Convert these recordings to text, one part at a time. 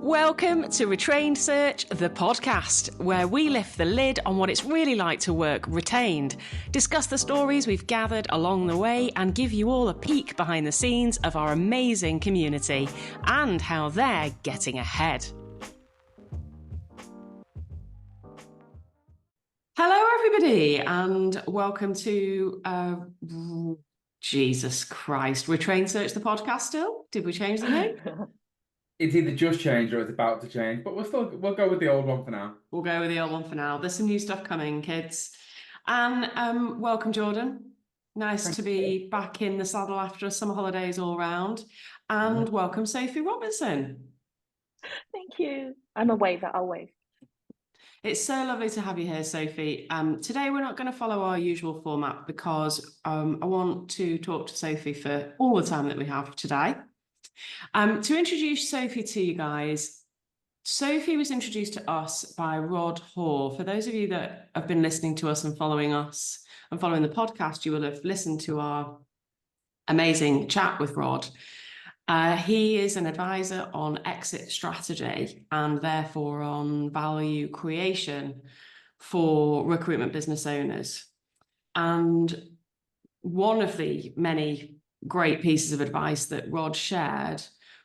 Welcome to Retrained Search, the podcast, where we lift the lid on what it's really like to work retained, discuss the stories we've gathered along the way, and give you all a peek behind the scenes of our amazing community and how they're getting ahead. Hello, everybody, and welcome to Jesus Christ, Retrained Search, the podcast. Still, did we change the name? It's either just changed or it's about to change, but we'll go with the old one for now. We'll go with the old one for now. There's some new stuff coming, kids. And welcome, Jordan. Nice to be back in the saddle after summer holidays all round. And welcome, Sophie Robertson. Thank you. I'm a waver. I'll wave. It's so lovely to have you here, Sophie. Today we're not going to follow our usual format because I want to talk to Sophie for all the time that we have today. To introduce Sophie to you guys, Sophie was introduced to us by Rod Hoare. For those of you that have been listening to us and following the podcast, you will have listened to our amazing chat with Rod. He is an advisor on exit strategy and therefore on value creation for recruitment business owners. And one of the many great pieces of advice that Rod shared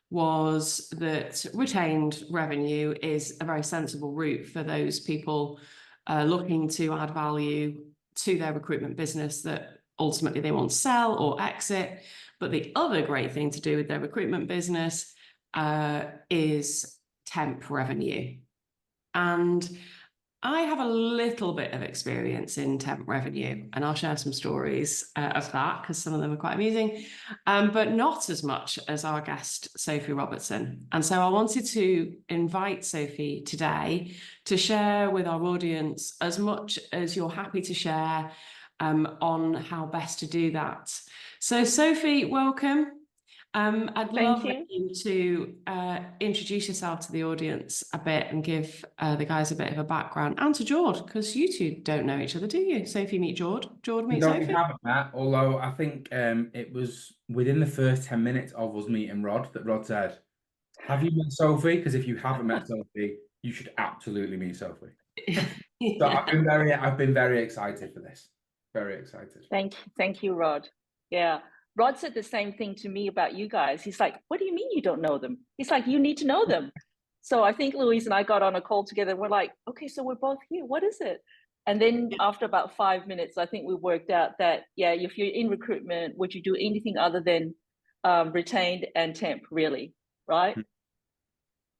was that retained revenue is a very sensible route for those people looking to add value to their recruitment business that ultimately they want to sell or exit. But the other great thing to do with their recruitment business is temp revenue. And I have a little bit of experience in temp revenue, and I'll share some stories of that because some of them are quite amusing, but not as much as our guest, Sophie Robertson. And so I wanted to invite Sophie today to share with our audience as much as you're happy to share on how best to do that. So Sophie, welcome. I'd love you to introduce yourself to the audience a bit and give the guys a bit of a background, and to Jord, because you two don't know each other, do you? Sophie meet Jord, Jord meet Sophie. We haven't met, although I think it was within the first 10 minutes of us meeting Rod that Rod said, have you met Sophie? Because if you haven't met Sophie, you should absolutely meet Sophie. Yeah. So I've been very excited for this. Very excited. Thank you, Rod. Yeah. Rod said the same thing to me about you guys. He's like, what do you mean you don't know them? He's like, you need to know them. So I think Louise and I got on a call together and we're like, okay, so we're both here. What is it? And then after about 5 minutes, I think we worked out that, yeah, if you're in recruitment, would you do anything other than retained and temp, really? Right?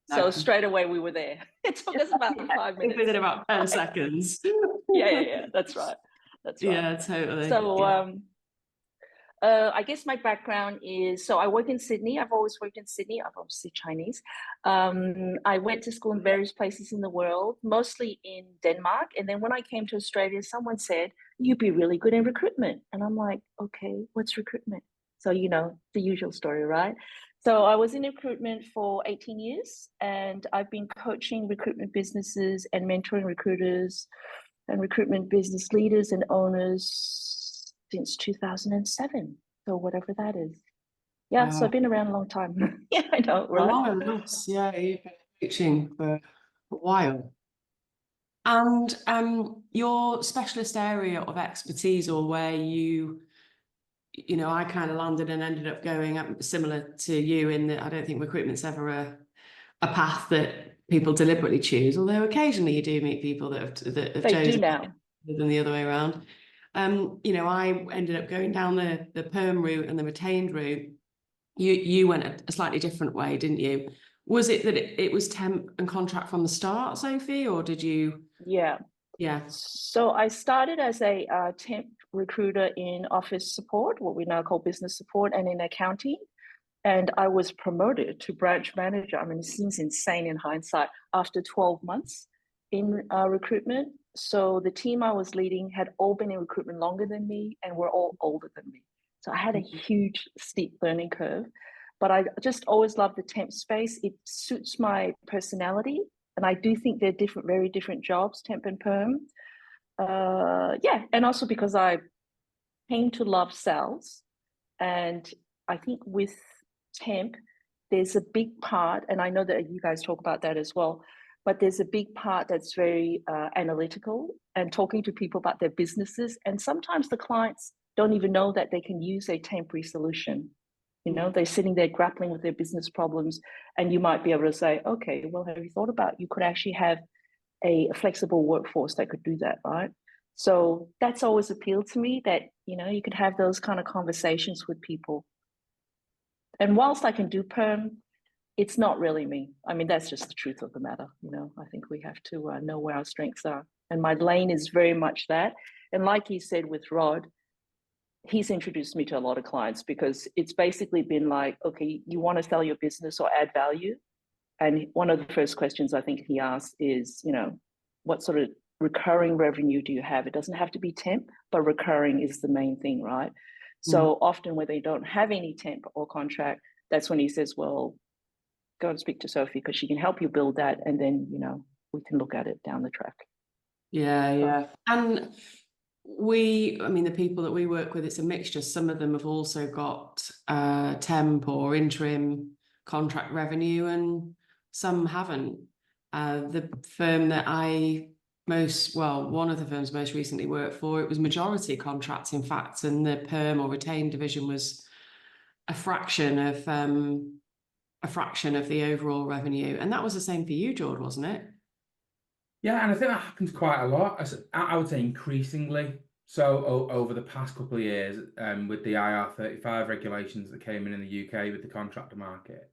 So straight away we were there. It took us about 5 minutes. Within about 10 seconds. Yeah. That's right. Yeah, totally. So, I guess my background is, so I work in Sydney. I've always worked in Sydney. I'm obviously Chinese. I went to school in various places in the world, mostly in Denmark. And then when I came to Australia, someone said, you'd be really good in recruitment. And I'm like, okay, what's recruitment? So, the usual story, right? So I was in recruitment for 18 years, and I've been coaching recruitment businesses and mentoring recruiters and recruitment business leaders and owners since 2007, so whatever that is. Yeah, So I've been around a long time. Yeah, I know, right? Yeah, you've been coaching for a while. And your specialist area of expertise, or where I kind of landed and ended up going up similar to you in that I don't think recruitment's ever a path that people deliberately choose, although occasionally you do meet people that have chosen now than the other way around. I ended up going down the perm route and the retained route. You went a slightly different way, didn't you? Was it that it was temp and contract from the start, Sophie, or did you? Yeah. So I started as a temp recruiter in office support, what we now call business support, and in accounting. And I was promoted to branch manager. I mean, it seems insane in hindsight, after 12 months in recruitment. So the team I was leading had all been in recruitment longer than me and were all older than me. So I had a huge, steep learning curve. But I just always loved the temp space. It suits my personality. And I do think they're very different jobs, temp and perm. And also because I came to love sales. And I think with temp, there's a big part, and I know that you guys talk about that as well, but there's a big part that's very analytical and talking to people about their businesses. And sometimes the clients don't even know that they can use a temporary solution. You know, they're sitting there grappling with their business problems, and you might be able to say, okay, well, have you thought about, you could actually have a flexible workforce that could do that, right? So that's always appealed to me, that, you know, you could have those kind of conversations with people. And whilst I can do perm, it's not really me. I mean, that's just the truth of the matter. You know, I think we have to know where our strengths are. And my lane is very much that. And like you said with Rod, he's introduced me to a lot of clients, because it's basically been like, okay, you want to sell your business or add value? And one of the first questions I think he asked is, you know, what sort of recurring revenue do you have? It doesn't have to be temp, but recurring is the main thing, right? So often where they don't have any temp or contract, that's when he says, well, go and speak to Sophie, because she can help you build that. And then, you know, we can look at it down the track. Yeah. And I mean, the people that we work with, it's a mixture. Some of them have also got temp or interim contract revenue, and some haven't. The firm that one of the firms most recently worked for, it was majority contracts, in fact, and the perm or retained division was a fraction of the overall revenue. And that was the same for you, George, wasn't it? Yeah, and I think that happens quite a lot. I would say increasingly. So over the past couple of years, with the IR35 regulations that came in the UK with the contractor market,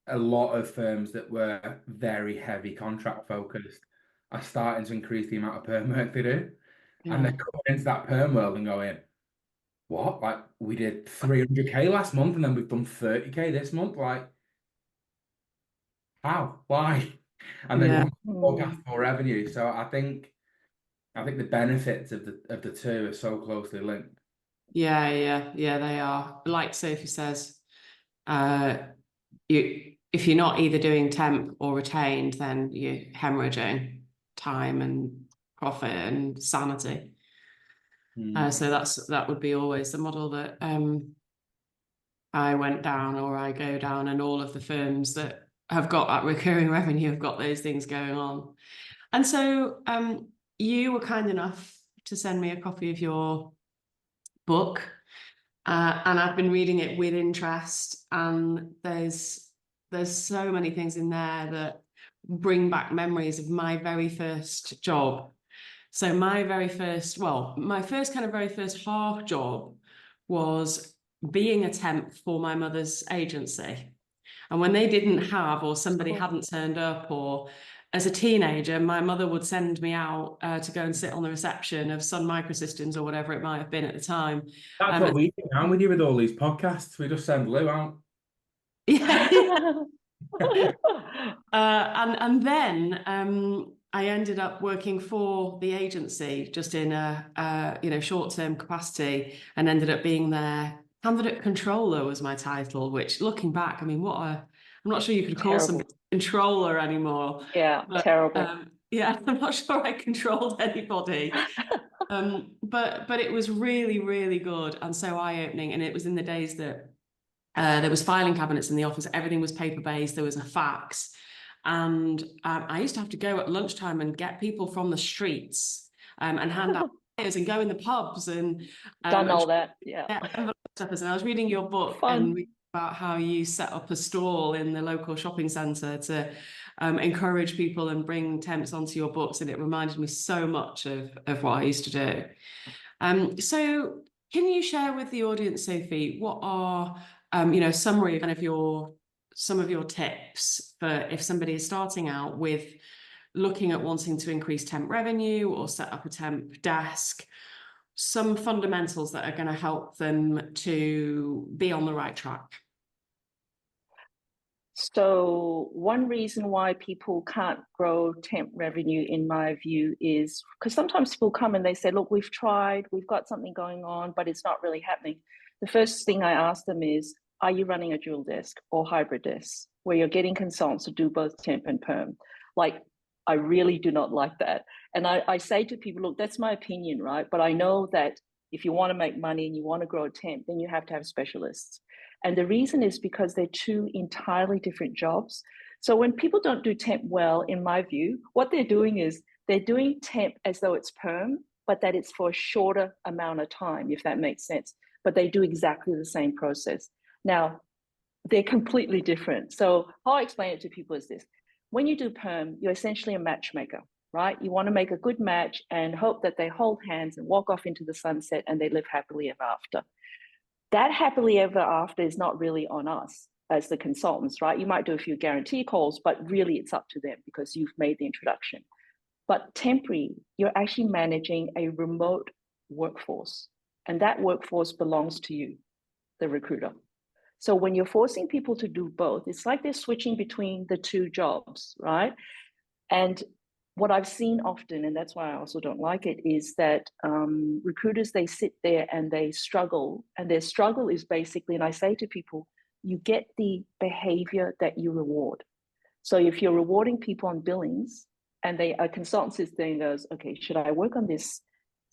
a lot of firms that were very heavy contract focused are starting to increase the amount of perm work they do. Yeah. And they're coming into that perm world and going, what? Like, we did 300K last month and then we've done 30K this month. Like, how? Why? And they want to forecast more revenue. So I think the benefits of the two are so closely linked. Yeah, they are. Like Sophie says, if you're not either doing temp or retained, then you're hemorrhaging time and profit and sanity. So that would be always the model that I went down, or I go down, and all of the firms that have got that recurring revenue have got those things going on. And so you were kind enough to send me a copy of your book, and I've been reading it with interest, and there's so many things in there that bring back memories of my very first job. So my first kind of very first half job was being a temp for my mother's agency. And when they didn't have, or somebody hadn't turned up, or as a teenager, my mother would send me out to go and sit on the reception of Sun Microsystems or whatever it might have been at the time. That's what we do now with you with all these podcasts. We just send Lou out. Yeah. And then I ended up working for the agency just in a short-term capacity, and ended up being their candidate controller was my title, which, looking back, I mean, I'm not sure you could call somebody controller anymore. Yeah, but, terrible. I'm not sure I controlled anybody. But it was really, really good and so eye-opening. And it was in the days that there was filing cabinets in the office. Everything was paper-based. There was a fax. And I used to have to go at lunchtime and get people from the streets and hand out flyers and go in the pubs and done all that. Yeah. And I was reading your book and reading about how you set up a stall in the local shopping centre to encourage people and bring temps onto your books, and it reminded me so much of what I used to do. So can you share with the audience, Sophie, what are summary of some of your tips for if somebody is starting out with looking at wanting to increase temp revenue or set up a temp desk, some fundamentals that are going to help them to be on the right track? So one reason why people can't grow temp revenue, in my view, is because sometimes people come and they say, look, we've tried, we've got something going on, but it's not really happening. The first thing I ask them is, are you running a dual desk or hybrid desk where you're getting consultants to do both temp and perm? Like, I really do not like that. And I say to people, look, that's my opinion, right? But I know that if you want to make money and you want to grow a temp, then you have to have specialists. And the reason is because they're two entirely different jobs. So when people don't do temp well, in my view, what they're doing is they're doing temp as though it's perm, but that it's for a shorter amount of time, if that makes sense. But they do exactly the same process. Now, they're completely different. So how I explain it to people is this. When you do perm, you're essentially a matchmaker, right? You want to make a good match and hope that they hold hands and walk off into the sunset and they live happily ever after. That happily ever after is not really on us as the consultants, right? You might do a few guarantee calls, but really it's up to them because you've made the introduction. But temporary, you're actually managing a remote workforce, and that workforce belongs to you, the recruiter. So when you're forcing people to do both, it's like they're switching between the two jobs, right? And what I've seen often, and that's why I also don't like it, is that recruiters, they sit there and they struggle. And their struggle is basically, and I say to people, you get the behavior that you reward. So if you're rewarding people on billings and a consultant sits there and goes, okay, should I work on this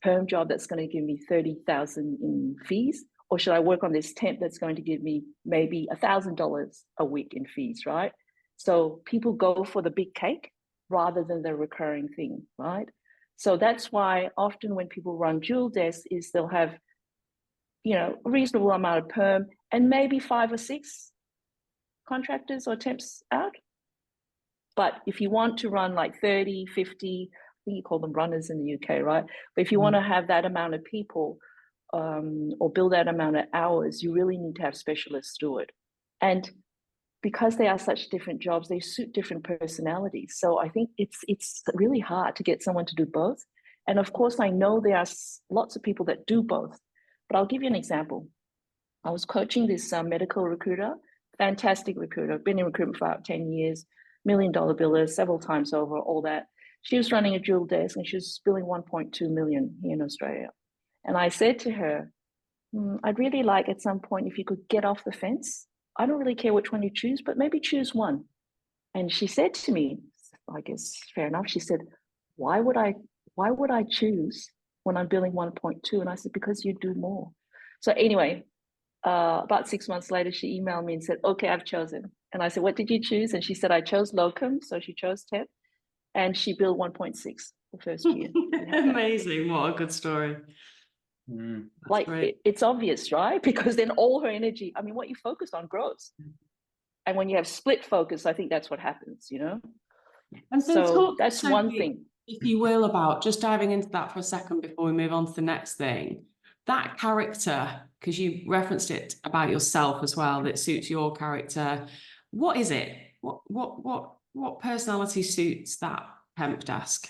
perm job that's going to give me 30,000 in fees? Or should I work on this temp that's going to give me maybe $1,000 a week in fees, right? So people go for the big cake rather than the recurring thing, right? So that's why often when people run dual desks is they'll have, a reasonable amount of perm and maybe 5 or 6 contractors or temps out. But if you want to run like 30, 50, I think you call them runners in the UK, right? But if you want to have that amount of people or build that amount of hours, you really need to have specialists do it. And because they are such different jobs, they suit different personalities. So I think it's really hard to get someone to do both. And of course, I know there are lots of people that do both, but I'll give you an example. I was coaching this medical recruiter, fantastic recruiter, been in recruitment for about 10 years, $1 million biller several times over, all that. She was running a dual desk and she was billing 1.2 million here in Australia. And I said to her, I'd really like at some point if you could get off the fence. I don't really care which one you choose, but maybe choose one. And she said to me, I guess fair enough. She said, why would I choose when I'm billing 1.2? And I said, because you do more. So anyway, about 6 months later, she emailed me and said, okay, I've chosen. And I said, what did you choose? And she said, I chose locum. So she chose temp and she billed 1.6 the first year. Amazing. What a good story. Like it's obvious, right? Because then all her energy, I mean, what you focus on grows. And when you have split focus, I think that's what happens, And so that's one thing. If you will, about just diving into that for a second before we move on to the next thing, that character, because you referenced it about yourself as well, that suits your character. What is it? What personality suits that temp desk?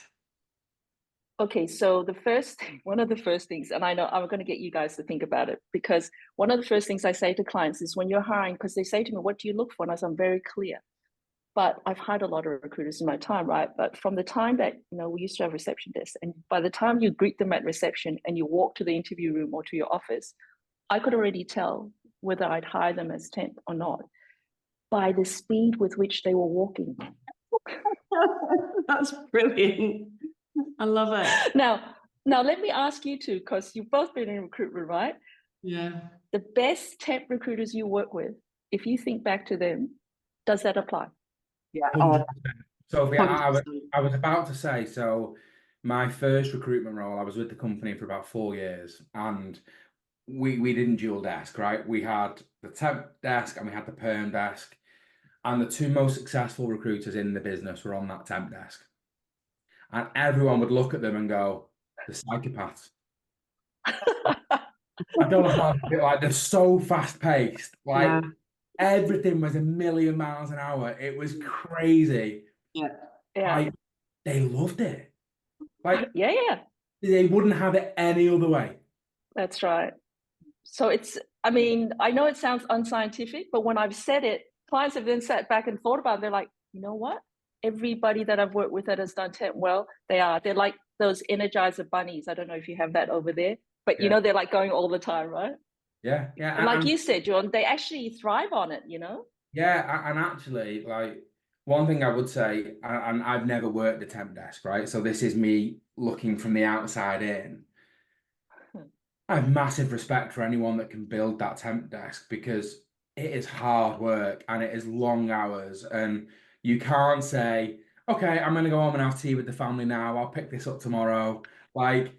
Okay, so one of the first things, and I know I'm going to get you guys to think about it, because one of the first things I say to clients is when you're hiring, because they say to me, what do you look for? And I say, I'm very clear. But I've hired a lot of recruiters in my time, right? But from the time that, we used to have reception desks, and by the time you greet them at reception and you walk to the interview room or to your office, I could already tell whether I'd hire them as temp or not by the speed with which they were walking. That's brilliant. I love it. Now let me ask you two, because you've both been in recruitment, right? Yeah. The best temp recruiters you work with, if you think back to them, does that apply? Yeah. 100%. Sophie, I 100%. was about to say, so my first recruitment role, I was with the company for about 4 years, and we didn't dual desk, right? We had the temp desk and we had the perm desk, and the two most successful recruiters in the business were on that temp desk. And everyone would look at them and go, the psychopaths. I don't know how to feel, like they're so fast paced. Like everything was a million miles an hour. It was crazy. Yeah. They loved it. Like yeah. They wouldn't have it any other way. That's right. So I know it sounds unscientific, but when I've said it, clients have then sat back and thought about it. They're like, you know what? Everybody that I've worked with that has done temp well, they're like those Energizer bunnies. I don't know if you have that over there, but they're like going all the time, right? Yeah. And like you said, John, they actually thrive on it, Yeah, and actually, like one thing I would say, and I've never worked the temp desk, right? So this is me looking from the outside in. I have massive respect for anyone that can build that temp desk, because it is hard work and it is long hours. And you can't say, okay, I'm going to go home and have tea with the family now. I'll pick this up tomorrow. Like,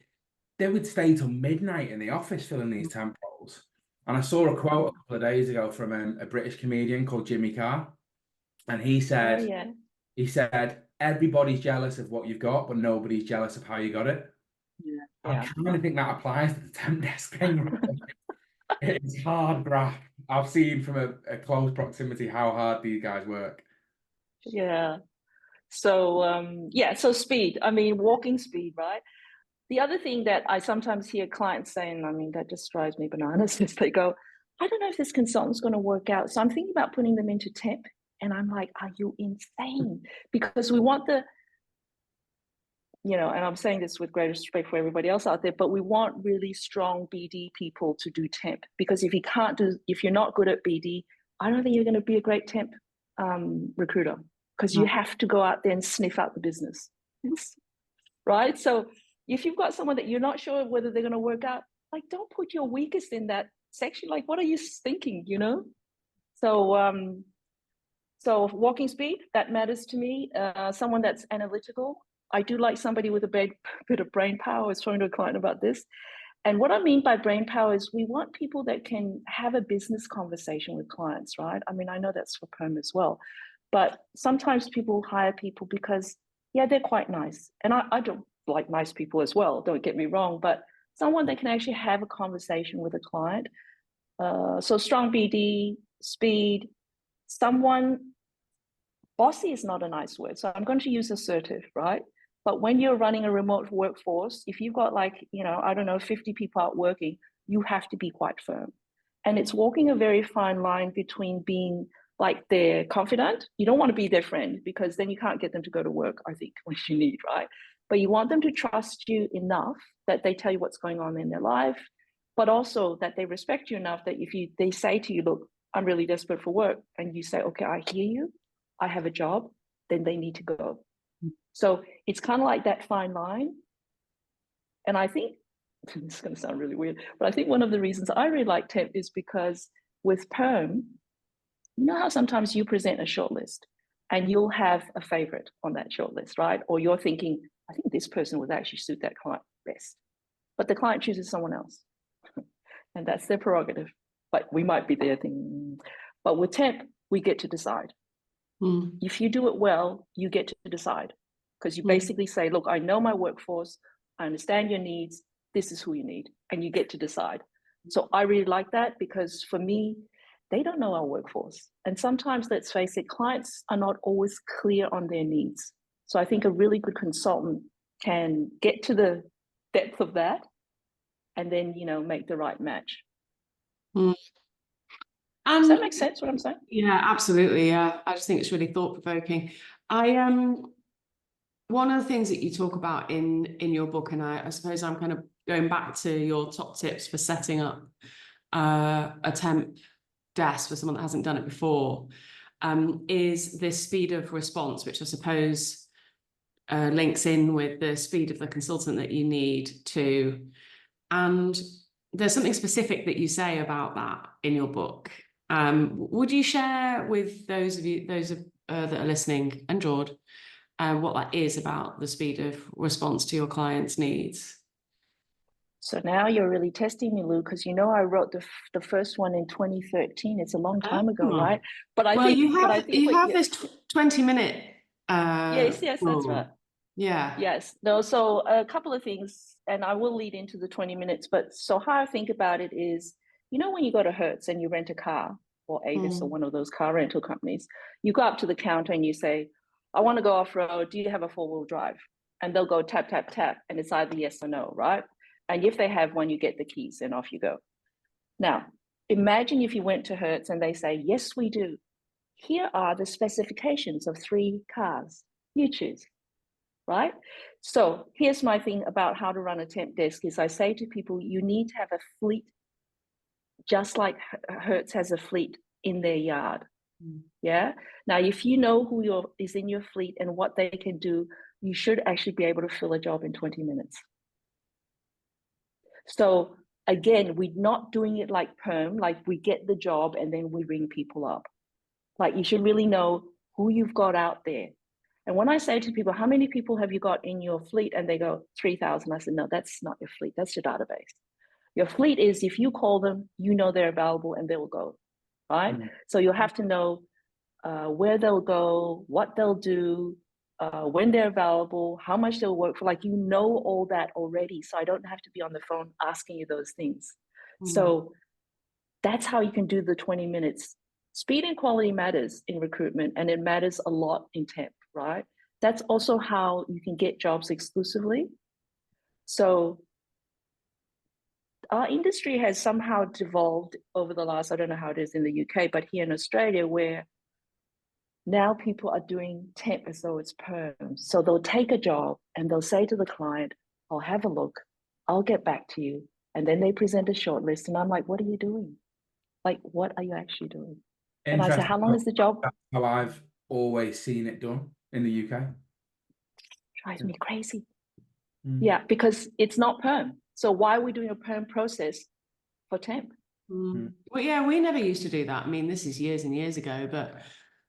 they would stay till midnight in the office filling these temp roles. And I saw a quote a couple of days ago from a British comedian called Jimmy Carr. And he Oh, said, yeah. everybody's jealous of what you've got, but nobody's jealous of how you got it. Yeah. I Yeah. kind of think that applies to the temp desk thing. It's hard graft. I've seen from a close proximity how hard these guys work. Yeah. So yeah, so speed. I mean, walking speed, right? The other thing that I sometimes hear clients saying, I mean, that just drives me bananas, is they go, I don't know if this consultant's going to work out. So I'm thinking about putting them into temp. And I'm like, are you insane? Because we want the, and I'm saying this with great respect for everybody else out there, but we want really strong BD people to do temp. Because if you're not good at BD, I don't think you're going to be a great temp recruiter, because you have to go out there and sniff out the business, right? So if you've got someone that you're not sure whether they're going to work out, like, don't put your weakest in that section. Like, what are you thinking, So walking speed, that matters to me. Someone that's analytical. I do like somebody with a bit of brain power. I was talking to a client about this. And what I mean by brain power is we want people that can have a business conversation with clients, right? I mean, I know that's for perm as well. But sometimes people hire people because, yeah, they're quite nice. And I don't like nice people as well, don't get me wrong, but someone that can actually have a conversation with a client. So strong BD, speed, bossy is not a nice word, so I'm going to use assertive, right? But when you're running a remote workforce, if you've got 50 people out working, you have to be quite firm. And it's walking a very fine line between being like their confidant. You don't want to be their friend, because then you can't get them to go to work, I think, when you need, right? But you want them to trust you enough that they tell you what's going on in their life, but also that they respect you enough that if they say to you, look, I'm really desperate for work, and you say, okay, I hear you, I have a job, then they need to go. So it's kind of like that fine line. And I think, this is going to sound really weird, but I think one of the reasons I really like temp is because with perm, you know how sometimes you present a shortlist and you'll have a favorite on that shortlist, right? Or you're thinking, I think this person would actually suit that client best. But the client chooses someone else. And that's their prerogative. But we might be there thinking, but with temp, we get to decide. If you do it well, you get to decide, because you basically say, look, I know my workforce, I understand your needs, this is who you need, and you get to decide. So I really like that, because for me, they don't know our workforce. And sometimes, let's face it, clients are not always clear on their needs. So I think a really good consultant can get to the depth of that and then, make the right match. Does that make sense, what I'm saying? Yeah, absolutely. Yeah, I just think it's really thought-provoking. One of the things that you talk about in your book, and I suppose I'm kind of going back to your top tips for setting up a temp desk for someone that hasn't done it before, is this speed of response, which I suppose links in with the speed of the consultant that you need to. And there's something specific that you say about that in your book. Would you share with those that are listening, and George, what that is about the speed of response to your clients' needs? So now you're really testing me, Lou, because I wrote the first one in 2013. It's a long time ago, right? But I think you have this 20-minute. Yes, that's right. Yeah. Yes. No. So a couple of things, and I will lead into the 20 minutes. But so how I think about it is, when you go to Hertz and you rent a car, or Avis or one of those car rental companies, you go up to the counter and you say, I want to go off road. Do you have a 4-wheel drive? And they'll go tap, tap, tap. And it's either yes or no, right? And if they have one, you get the keys and off you go. Now, imagine if you went to Hertz and they say, yes, we do. Here are the specifications of 3 cars. You choose, right? So here's my thing about how to run a temp desk is I say to people, you need to have a fleet, just like Hertz has a fleet in their yard. Yeah. Now, if you know who is in your fleet and what they can do, you should actually be able to fill a job in 20 minutes. So again, we're not doing it like perm, like we get the job and then we ring people up. Like you should really know who you've got out there. And when I say to people, how many people have you got in your fleet? And they go, 3,000. I said, no, that's not your fleet. That's your database. Your fleet is if you call them, you know they're available and they will go, right? So you'll have to know where they'll go, what they'll do, when they're available, how much they'll work for. Like, you know all that already. So I don't have to be on the phone asking you those things. So that's how you can do the 20 minutes. Speed and quality matters in recruitment, and it matters a lot in temp, right? That's also how you can get jobs exclusively. So our industry has somehow devolved over the last, I don't know how it is in the UK, but here in Australia, where now people are doing temp as though it's perm. So they'll take a job and they'll say to the client, I'll have a look, I'll get back to you. And then they present a short list and I'm like, what are you doing? Like, what are you actually doing? And I said, how long is the job? That's how I've always seen it done in the UK. Drives me crazy. Yeah, because it's not perm. So why are we doing a perm process for temp? Well, yeah, we never used to do that. I mean, this is years and years ago, but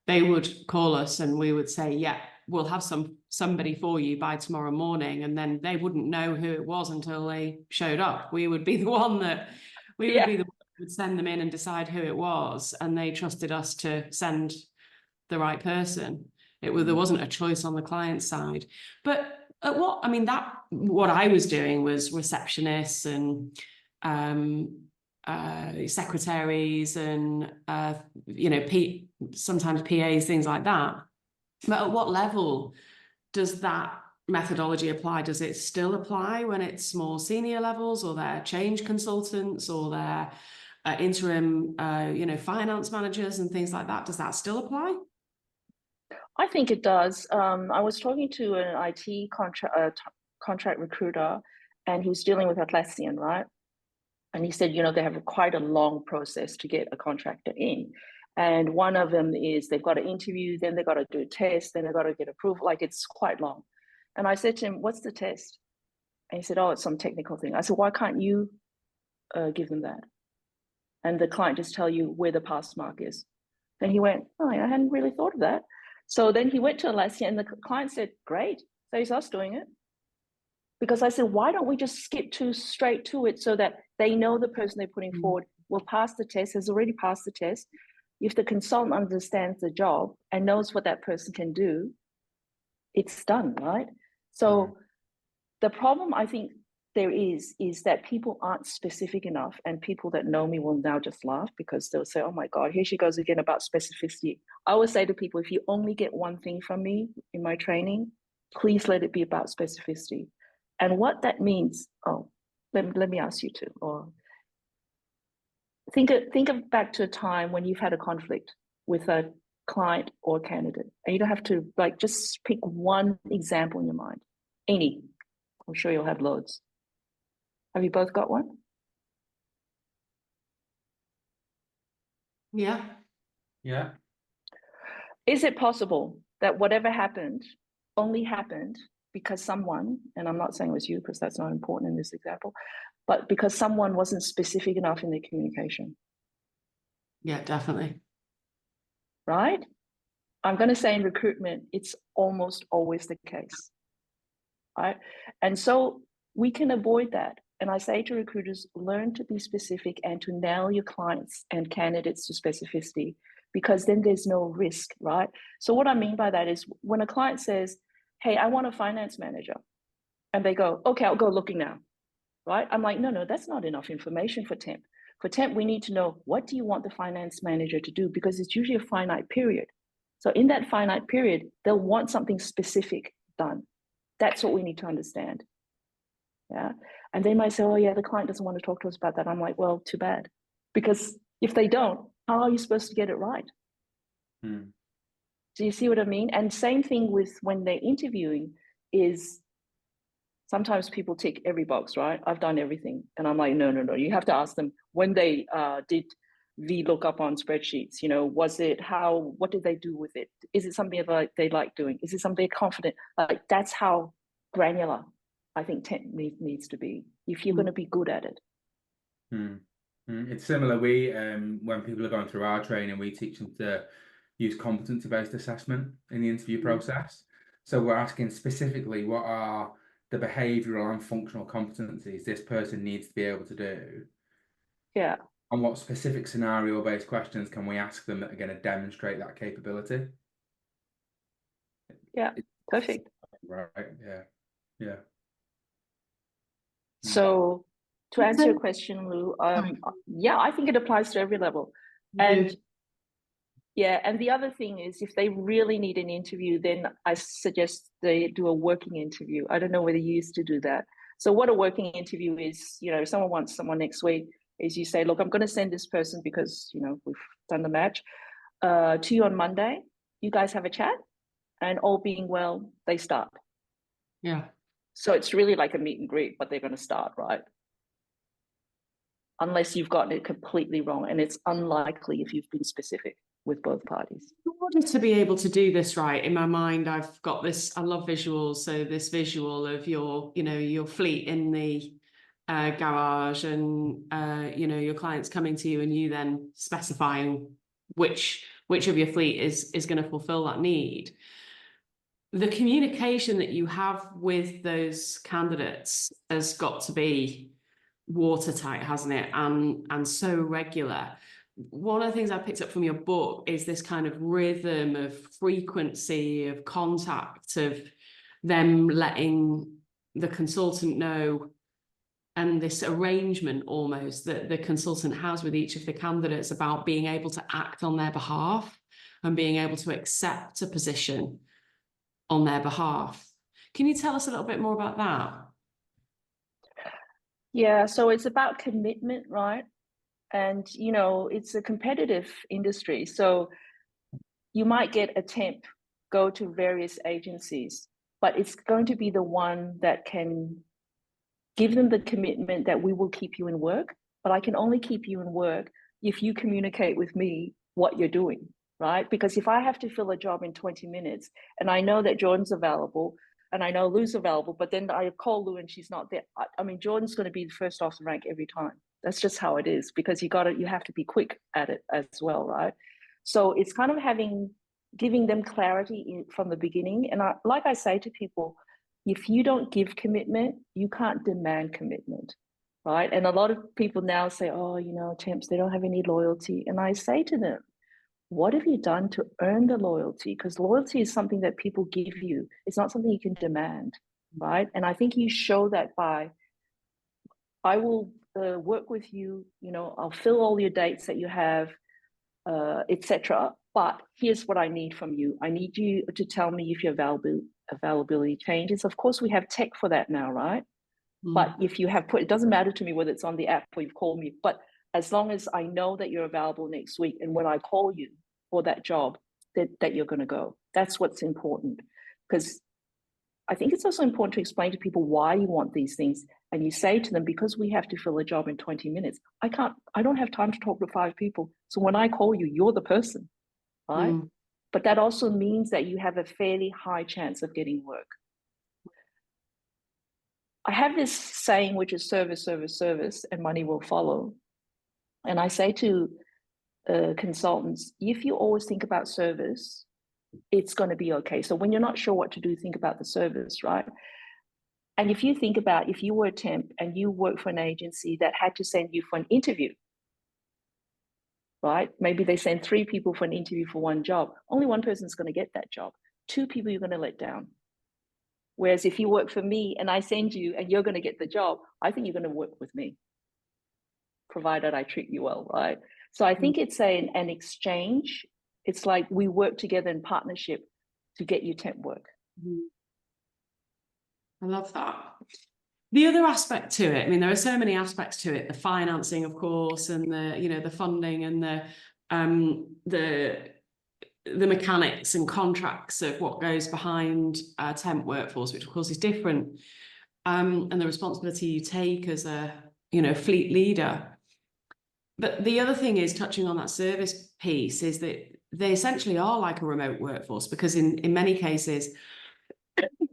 they would call us and we would say, yeah, we'll have somebody for you by tomorrow morning. And then they wouldn't know who it was until they showed up. We would be the one that would send them in and decide who it was. And they trusted us to send the right person. There wasn't a choice on the client side. But what I was doing was receptionists and secretaries and sometimes PAs, things like that. But at what level does that methodology apply? Does it still apply when it's more senior levels, or they're change consultants, or they're interim finance managers and things like that? Does that still apply? I think it does. I was talking to an IT contract recruiter, and he was dealing with Atlassian, right? And he said, they have quite a long process to get a contractor in. And one of them is they've got to interview, then they've got to do a test, then they've got to get approval. Like, it's quite long. And I said to him, what's the test? And he said, oh, it's some technical thing. I said, why can't you give them that? And the client just tell you where the pass mark is. And he went, oh, I hadn't really thought of that. So then he went to Atlassian and the client said, great, so it's us doing it. Because I said, why don't we just skip straight to it so that they know the person they're putting forward will pass the test, has already passed the test. If the consultant understands the job and knows what that person can do, it's done, right? So the problem I think there is that people aren't specific enough, and people that know me will now just laugh because they'll say, oh my God, here she goes again about specificity. I always say to people, if you only get one thing from me in my training, please let it be about specificity. And what that means, let me ask you to, or think of back to a time when you've had a conflict with a client or candidate, and you don't have to just pick one example in your mind. Any, I'm sure you'll have loads. Have you both got one? Yeah. Yeah. Is it possible that whatever happened only happened because someone, and I'm not saying it was you because that's not important in this example, but because someone wasn't specific enough in their communication? Yeah, definitely. Right? I'm going to say in recruitment, it's almost always the case. Right? And so we can avoid that. And I say to recruiters, learn to be specific and to nail your clients and candidates to specificity, because then there's no risk, right? So what I mean by that is when a client says, hey, I want a finance manager, and they go, okay, I'll go looking now, right? I'm like, no, that's not enough information for temp. For temp, we need to know, what do you want the finance manager to do? Because it's usually a finite period. So in that finite period, they'll want something specific done. That's what we need to understand. Yeah. And they might say, oh yeah, the client doesn't want to talk to us about that. I'm like, well, too bad. Because if they don't, how are you supposed to get it right? Do you see what I mean? And same thing with when they're interviewing is sometimes people tick every box, right? I've done everything. And I'm like, no. You have to ask them when they did VLOOKUP on spreadsheets, what did they do with it? Is it something that they like doing? Is it something they're confident? Like, that's how granular I think temp needs to be if you're going to be good at it. It's similar. We when people are going through our training, we teach them to use competency-based assessment in the interview process. So we're asking specifically what are the behavioural and functional competencies this person needs to be able to do. Yeah. And what specific scenario-based questions can we ask them that are going to demonstrate that capability? Yeah, perfect. Right, yeah. So to answer your question, Lou, yeah, I think it applies to every level. And yeah, and the other thing is if they really need an interview, then I suggest they do a working interview. I don't know whether you used to do that. So what a working interview is, you know, if someone wants someone next week, is you say, look, I'm going to send this person because, you know, we've done the match to you on Monday. You guys have a chat, and all being well, they start. Yeah. So it's really like a meet and greet, but they're going to start, right? Unless you've gotten it completely wrong, and it's unlikely if you've been specific with both parties. In order to be able to do this right, in my mind, I've got this, I love visuals. So this visual of your, you know, your fleet in the garage and, you know, your clients coming to you and you then specifying which of your fleet is going to fulfill that need. The communication that you have with those candidates has got to be watertight, hasn't it? And so regular. One of the things I picked up from your book is this kind of rhythm of frequency of contact, of them letting the consultant know, and this arrangement almost that the consultant has with each of the candidates about being able to act on their behalf and being able to accept a position on their behalf. Can you tell us a little bit more about that? Yeah, so it's about commitment, right? And, you know, it's a competitive industry. So you might get a temp, go to various agencies, but it's going to be the one that can give them the commitment that we will keep you in work, but I can only keep you in work if you communicate with me what you're doing, right? Because if I have to fill a job in 20 minutes and I know that Jordan's available and I know Lou's available, but then I call Lou and she's not there. I mean, Jordan's going to be the first off the rank every time. That's just how it is, because you have to be quick at it as well, right? So it's kind of giving them clarity from the beginning. And like I say to people, if you don't give commitment, you can't demand commitment, right? And a lot of people now say, oh, you know, temps, they don't have any loyalty. And I say to them, what have you done to earn the loyalty? Because loyalty is something that people give you. It's not something you can demand, right? And I think you show that by, I will work with you, you know, I'll fill all your dates that you have, etc. But here's what I need from you. I need you to tell me if your availability changes. Of course, we have tech for that now, right? But if you have it doesn't matter to me whether it's on the app or you've called me, but as long as I know that you're available next week, and when I call you for that job, that you're going to go. That's what's important. Because I think it's also important to explain to people why you want these things. And you say to them, because we have to fill a job in 20 minutes, I don't have time to talk to 5 people. So when I call you, you're the person, right? But that also means that you have a fairly high chance of getting work. I have this saying, which is service, service, service, and money will follow. And I say to consultants, if you always think about service, it's going to be okay. So when you're not sure what to do, think about the service, right? And if you think about, if you were a temp and you work for an agency that had to send you for an interview, right? Maybe they send 3 people for an interview for one job. Only one person's going to get that job. 2 people you're going to let down. Whereas if you work for me and I send you and you're going to get the job, I think you're going to work with me, provided I treat you well, right? So I think it's an exchange. It's like we work together in partnership to get you temp work. I love that. The other aspect to it, I mean, there are so many aspects to it, the financing, of course, and the, you know, the funding and the mechanics and contracts of what goes behind a temp workforce, which of course is different, and the responsibility you take as a, you know, fleet leader. But the other thing is, touching on that service piece, is that they essentially are like a remote workforce, because in many cases,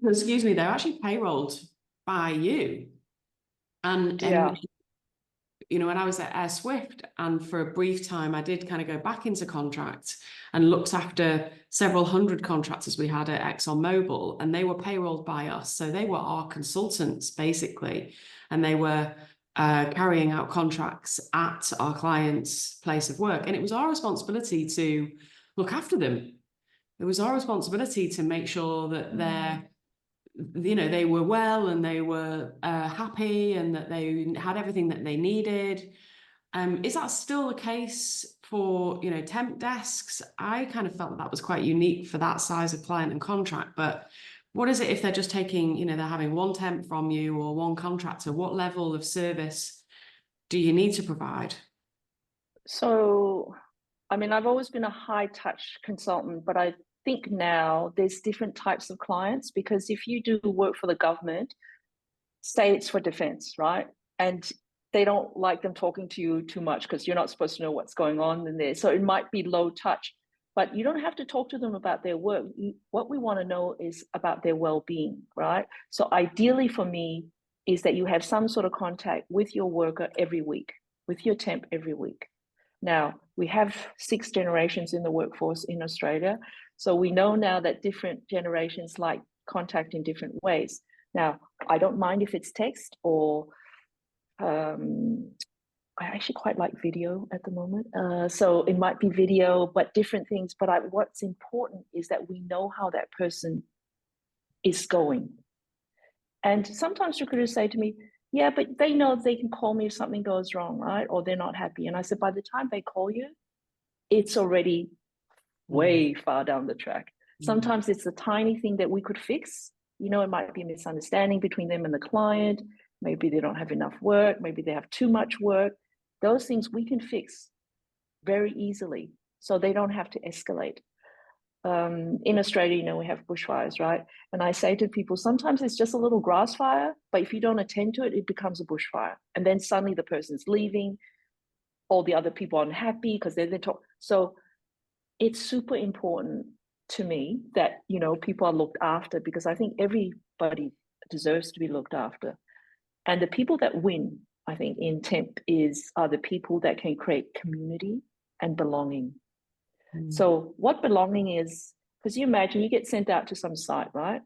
excuse me, they're actually payrolled by you. And you know, when I was at Air Swift, and for a brief time, I did kind of go back into contract and looked after several hundred contractors we had at ExxonMobil, and they were payrolled by us. So they were our consultants, basically, and they were carrying out contracts at our client's place of work. And it was our responsibility to look after them. It was our responsibility to make sure that they were well and they were happy and that they had everything that they needed. Is that still the case for, you know, temp desks? I kind of felt that was quite unique for that size of client and contract, but what is it if they're just taking, you know, they're having one temp from you or one contractor? What level of service do you need to provide? So, I mean, I've always been a high touch consultant, but I think now there's different types of clients, because if you do work for the government, say it's for defense, right? And they don't like them talking to you too much because you're not supposed to know what's going on in there. So it might be low touch, but you don't have to talk to them about their work. What we want to know is about their well-being, right? So ideally for me is that you have some sort of contact with your worker every week, with your temp every week. Now, we have 6 generations in the workforce in Australia. So we know now that different generations like contact in different ways. Now, I don't mind if it's text or I actually quite like video at the moment. So it might be video, but different things. But what's important is that we know how that person is going. And sometimes recruiters say to me, yeah, but they know they can call me if something goes wrong, right? Or they're not happy. And I said, by the time they call you, it's already way far down the track. Sometimes it's a tiny thing that we could fix. You know, it might be a misunderstanding between them and the client. Maybe they don't have enough work. Maybe they have too much work. Those things we can fix very easily, so they don't have to escalate. In Australia, you know, we have bushfires, right? And I say to people, sometimes it's just a little grass fire, but if you don't attend to it, it becomes a bushfire. And then suddenly the person's leaving, all the other people are unhappy because they talk. So it's super important to me that, you know, people are looked after, because I think everybody deserves to be looked after. And the people that win, I think, in temp are the people that can create community and belonging. So what belonging is, because you imagine you get sent out to some site, right?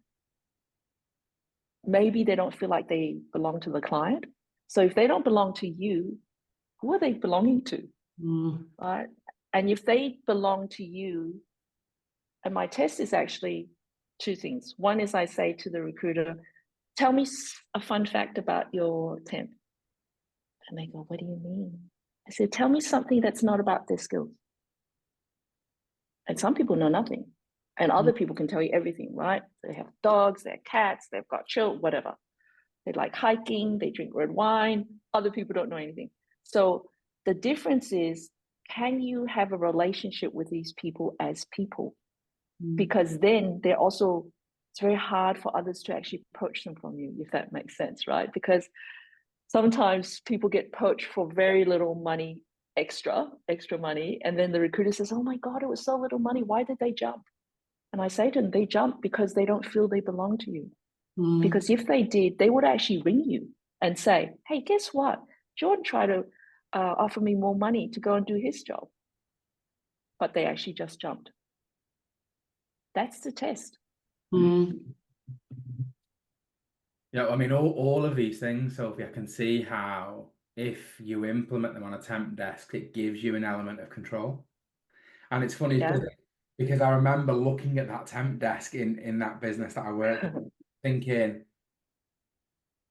Maybe they don't feel like they belong to the client. So if they don't belong to you, who are they belonging to? Right? And if they belong to you, and my test is actually 2 things. One is I say to the recruiter, tell me a fun fact about your temp. And they go, what do you mean? I said, tell me something that's not about their skills. And some people know nothing. And other people can tell you everything, right? They have dogs, they have cats, they've got children, whatever. They like hiking, they drink red wine. Other people don't know anything. So the difference is, can you have a relationship with these people as people? Because then they're also, it's very hard for others to actually poach them from you, if that makes sense, right? Because sometimes people get poached for very little money, extra money. And then the recruiter says, oh my God, it was so little money. Why did they jump? And I say to them, they jump because they don't feel they belong to you. Because if they did, they would actually ring you and say, hey, guess what? Jordan tried to offer me more money to go and do his job. But they actually just jumped. That's the test. Yeah, I mean, all of these things, Sophie, I can see how if you implement them on a temp desk, it gives you an element of control. And it's funny because I remember looking at that temp desk in that business that I worked in, thinking,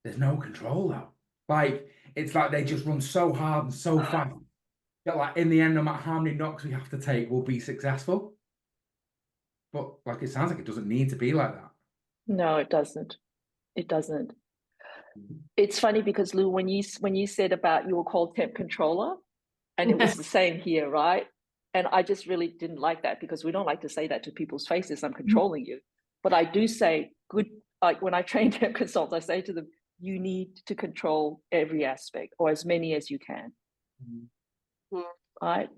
there's no control though. Like, it's like they just run so hard and so fast that, like, in the end, no matter how many knocks we have to take, we'll be successful. But like, it sounds like it doesn't need to be like that. No, it doesn't. It doesn't. It's funny because Lou, when you said about you were called temp controller, and it was the same here, right? And I just really didn't like that, because we don't like to say that to people's faces, I'm controlling you. But I do say, like when I train temp consultants, I say to them, you need to control every aspect, or as many as you can. Right?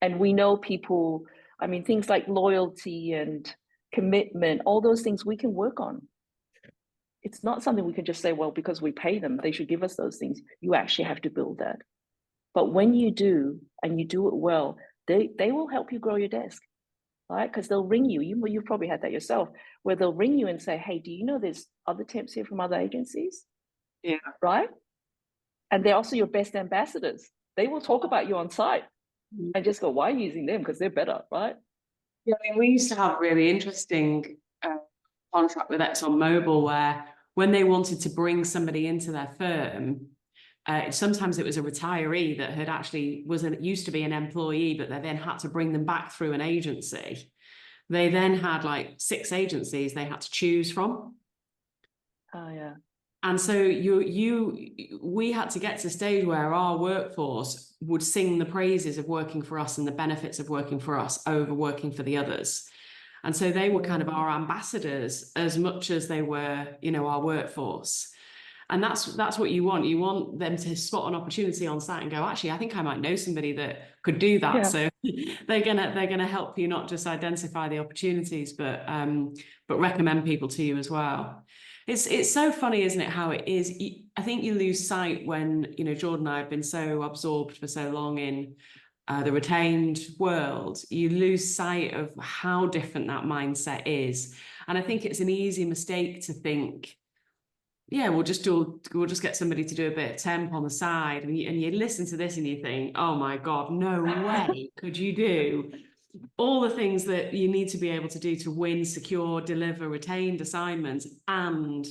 And we know people, I mean, things like loyalty and commitment, all those things we can work on. It's not something we can just say, well, because we pay them, they should give us those things. You actually have to build that. But when you do, and you do it well, they will help you grow your desk, right? Because they'll ring you. You've probably had that yourself, where they'll ring you and say, hey, do you know there's other temps here from other agencies? Yeah. Right? And they're also your best ambassadors. They will talk about you on site and just go, why are you using them? Because they're better, right? Yeah, I mean, we used to have a really interesting contract with ExxonMobil where when they wanted to bring somebody into their firm, sometimes it was a retiree that had actually used to be an employee, but they then had to bring them back through an agency. They then had like 6 agencies they had to choose from. Oh yeah. And so we had to get to a stage where our workforce would sing the praises of working for us and the benefits of working for us over working for the others. And so they were kind of our ambassadors as much as they were, you know, our workforce. And that's what you want. You want them to spot an opportunity on site and go, actually, I think I might know somebody that could do that. Yeah. So they're gonna help you not just identify the opportunities, but recommend people to you as well. It's so funny, isn't it, how it is. I think you lose sight when, you know, Jordan and I have been so absorbed for so long in the retained world, you lose sight of how different that mindset is. And I think it's an easy mistake to think, yeah, we'll just get somebody to do a bit of temp on the side. And you listen to this and you think, oh my God, no way could you do all the things that you need to be able to do to win, secure, deliver retained assignments and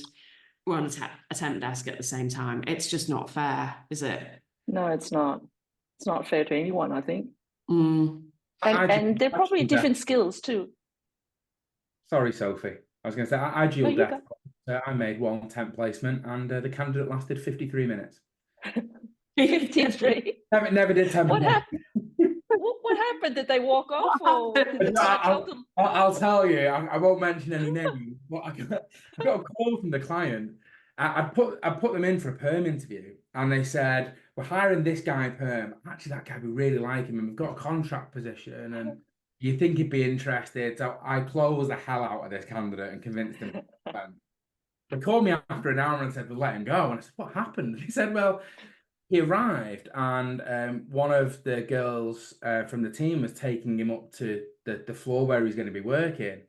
run a temp desk at the same time. It's just not fair, is it? No, it's not. It's not fair to anyone, I think. Mm. And they're probably different skills too. Sorry, Sophie. I was going to say, I No, dual you desk. I made one temp placement and the candidate lasted 53 minutes. 53. Never did temp. What happened? What happened? Did they walk off, or did the client tell them? I'll tell you. I won't mention any names. But I got a call from the client. I put them in for a perm interview, and they said, "We're hiring this guy perm. Actually, that guy, we really like him, and we've got a contract position, and you think he'd be interested." So I closed the hell out of this candidate and convinced him. They called me after an hour and said, "We'll let him go." And I said, "What happened?" He said, "Well, he arrived and one of the girls from the team was taking him up to the floor where he's going to be working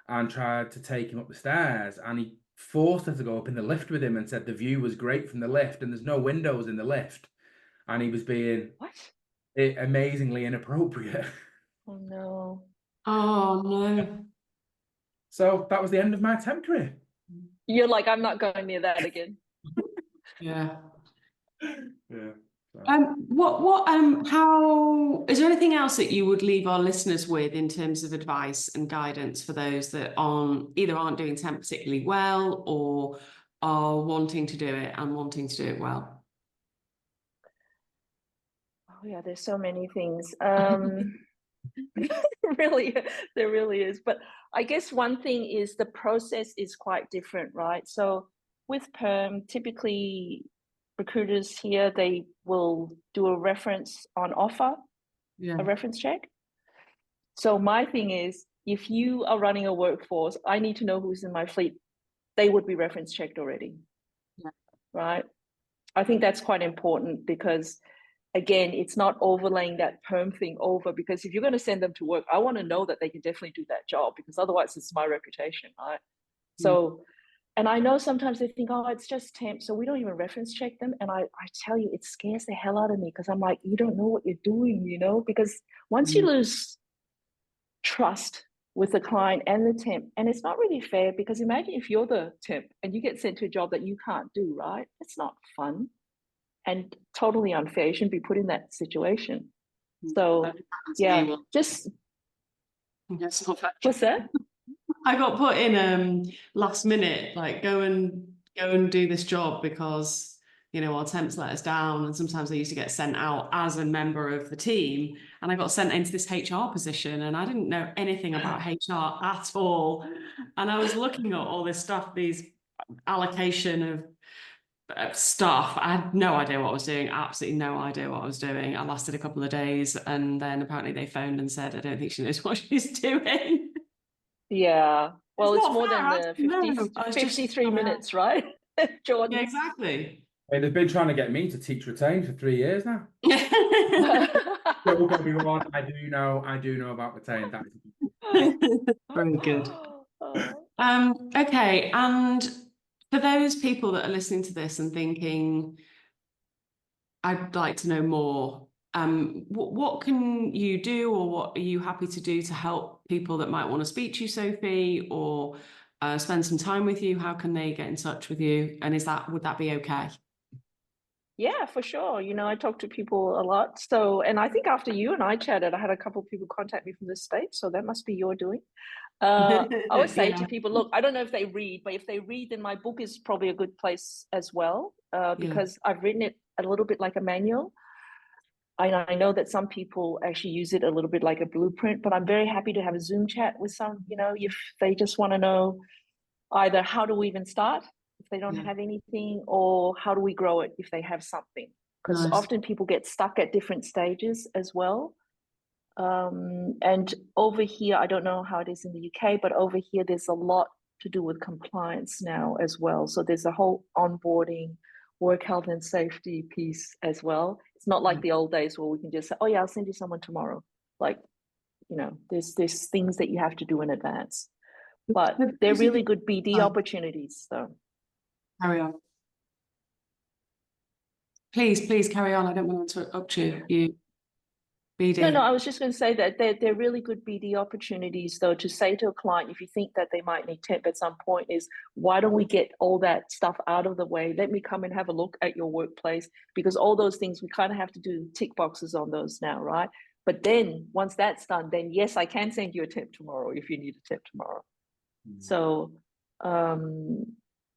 and tried to take him up the stairs, and he forced her to go up in the lift with him and said the view was great from the lift and there's no windows in the lift, and he was being amazingly inappropriate." Oh no. Oh no. So that was the end of my temp career. You're like, I'm not going near that again. Yeah. Yeah. How is there anything else that you would leave our listeners with in terms of advice and guidance for those that aren't doing temp particularly well or are wanting to do it and wanting to do it well? Oh yeah, there's so many things. Really, there really is. But I guess one thing is the process is quite different, right? So with perm, typically recruiters here, they will do a reference on offer, a reference check. So my thing is, if you are running a workforce, I need to know who's in my fleet. They would be reference checked already, right? I think that's quite important because, again, it's not overlaying that perm thing over, because if you're going to send them to work, I want to know that they can definitely do that job, because otherwise it's my reputation, right? So, and I know sometimes they think, oh, it's just temp, so we don't even reference check them. And I tell you, it scares the hell out of me, because I'm like, you don't know what you're doing, you know, because once you lose trust with the client and the temp, and it's not really fair, because imagine if you're the temp and you get sent to a job that you can't do, right? It's not fun and totally unfair. You shouldn't be put in that situation. So yeah, just that's not fair. What's that? I got put in last minute, like go and do this job because, you know, our temps let us down, and sometimes I used to get sent out as a member of the team, and I got sent into this HR position, and I didn't know anything about HR at all. And I was looking at all this stuff, these allocation of stuff. I had no idea what I was doing, absolutely no idea what I was doing. I lasted a couple of days, and then apparently they phoned and said, I don't think she knows what she's doing. Yeah, well, it's more fair, than the 53 minutes, right? Jordan. Yeah, exactly. Hey, they've been trying to get me to teach retain for 3 years now. Don't get me wrong, I do know about retain. That is Very good. Oh. Okay, and for those people that are listening to this and thinking, I'd like to know more, what can you do, or what are you happy to do to help people that might want to speak to you, Sophie, or spend some time with you? How can they get in touch with you? And would that be okay? Yeah, for sure. I talk to people a lot. So, and I think after you and I chatted, I had a couple of people contact me from the States. So that must be your doing. I always say to people, look, I don't know if they read, but if they read, then my book is probably a good place as well, because I've written it a little bit like a manual. I know that some people actually use it a little bit like a blueprint, but I'm very happy to have a Zoom chat with some, if they just want to know either how do we even start if they don't have anything, or how do we grow it if they have something? Because often people get stuck at different stages as well. And over here, I don't know how it is in the UK, but over here, there's a lot to do with compliance now as well. So there's a whole onboarding, work health and safety piece as well. It's not like the old days where we can just say, oh yeah, I'll send you someone tomorrow. Like, there's things that you have to do in advance. But they're really good BD opportunities. So carry on. Please carry on. I don't want to interrupt you. BD. No, I was just going to say that they're really good BD opportunities, though, to say to a client, if you think that they might need temp at some point, is why don't we get all that stuff out of the way? Let me come and have a look at your workplace, because all those things, we kind of have to do tick boxes on those now, right? But then once that's done, then yes, I can send you a temp tomorrow if you need a temp tomorrow. So,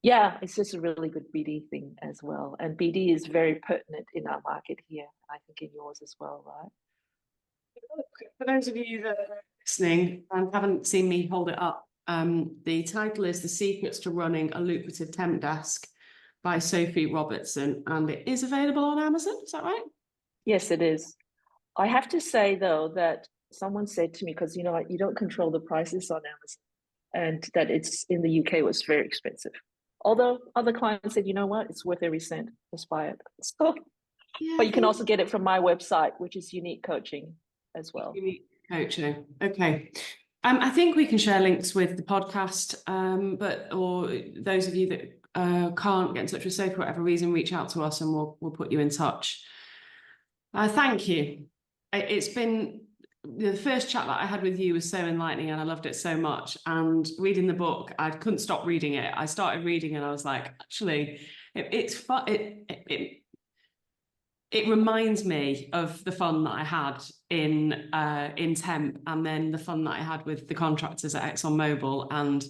yeah, it's just a really good BD thing as well. And BD is very pertinent in our market here, I think in yours as well, right? For those of you that are listening and haven't seen me hold it up, the title is The Secrets to Running a Lucrative Temp Desk by Sophie Robertson, and it is available on Amazon. Is that right? Yes, it is. I have to say, though, that someone said to me, because, you don't control the prices on Amazon, and that it's in the UK was very expensive. Although other clients said, you know what, it's worth every cent, just buy it. So, but you can also get it from my website, which is Unique Coaching as well. Unique Coaching. Okay. I think we can share links with the podcast, or those of you that can't get in touch with Sophie for whatever reason, reach out to us and we'll put you in touch. Thank you. It's been the first chat that I had with you was so enlightening, and I loved it so much. And reading the book, I couldn't stop reading it. I started reading and I was like, actually, it's fun. It reminds me of the fun that I had in Temp, and then the fun that I had with the contractors at ExxonMobil, and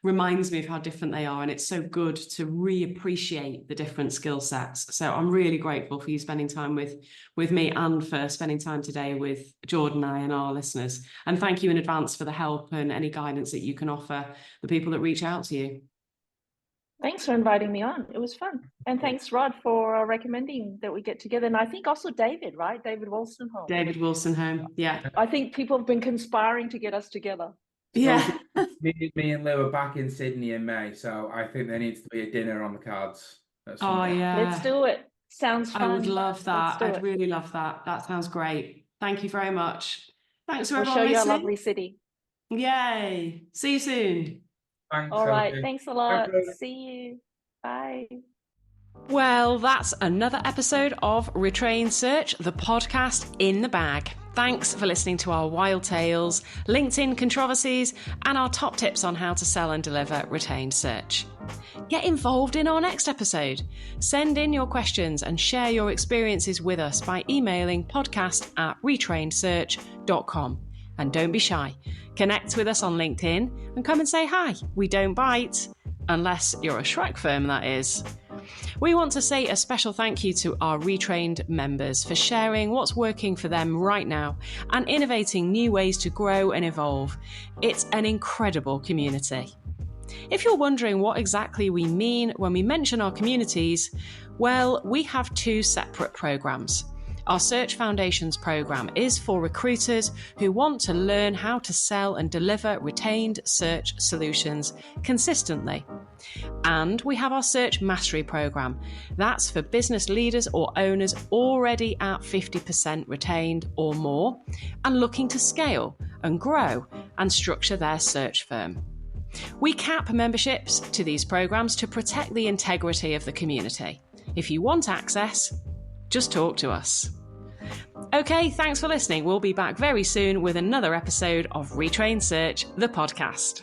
reminds me of how different they are. And it's so good to reappreciate the different skill sets. So I'm really grateful for you spending time with me, and for spending time today with Jordan and I and our listeners. And thank you in advance for the help and any guidance that you can offer the people that reach out to you. Thanks for inviting me on. It was fun. And thanks, Rod, for recommending that we get together. And I think also David, right? David Wolstenholme. David Wolstenholme, yeah. I think people have been conspiring to get us together. Yeah. Me and Lou are back in Sydney in May, so I think there needs to be a dinner on the cards. Oh, yeah. Let's do it. Sounds fun. I would love that. I'd really love that. That sounds great. Thank you very much. Thanks for everyone listening. We'll show you our lovely city. Yay. See you soon. Thanks, all right. Sophie. Thanks a lot. See you. Bye. Well, that's another episode of Retrain Search, the podcast in the bag. Thanks for listening to our wild tales, LinkedIn controversies, and our top tips on how to sell and deliver retained search. Get involved in our next episode. Send in your questions and share your experiences with us by emailing podcast@retrainedsearch.com. And don't be shy. Connect with us on LinkedIn and come and say hi. We don't bite. Unless you're a Shrek firm, that is. We want to say a special thank you to our retrained members for sharing what's working for them right now and innovating new ways to grow and evolve. It's an incredible community. If you're wondering what exactly we mean when we mention our communities, well, we have two separate programs. Our Search Foundations program is for recruiters who want to learn how to sell and deliver retained search solutions consistently. And we have our Search Mastery programme. That's for business leaders or owners already at 50% retained or more and looking to scale and grow and structure their search firm. We cap memberships to these programmes to protect the integrity of the community. If you want access, just talk to us. Okay, thanks for listening. We'll be back very soon with another episode of Retrain Search, the podcast.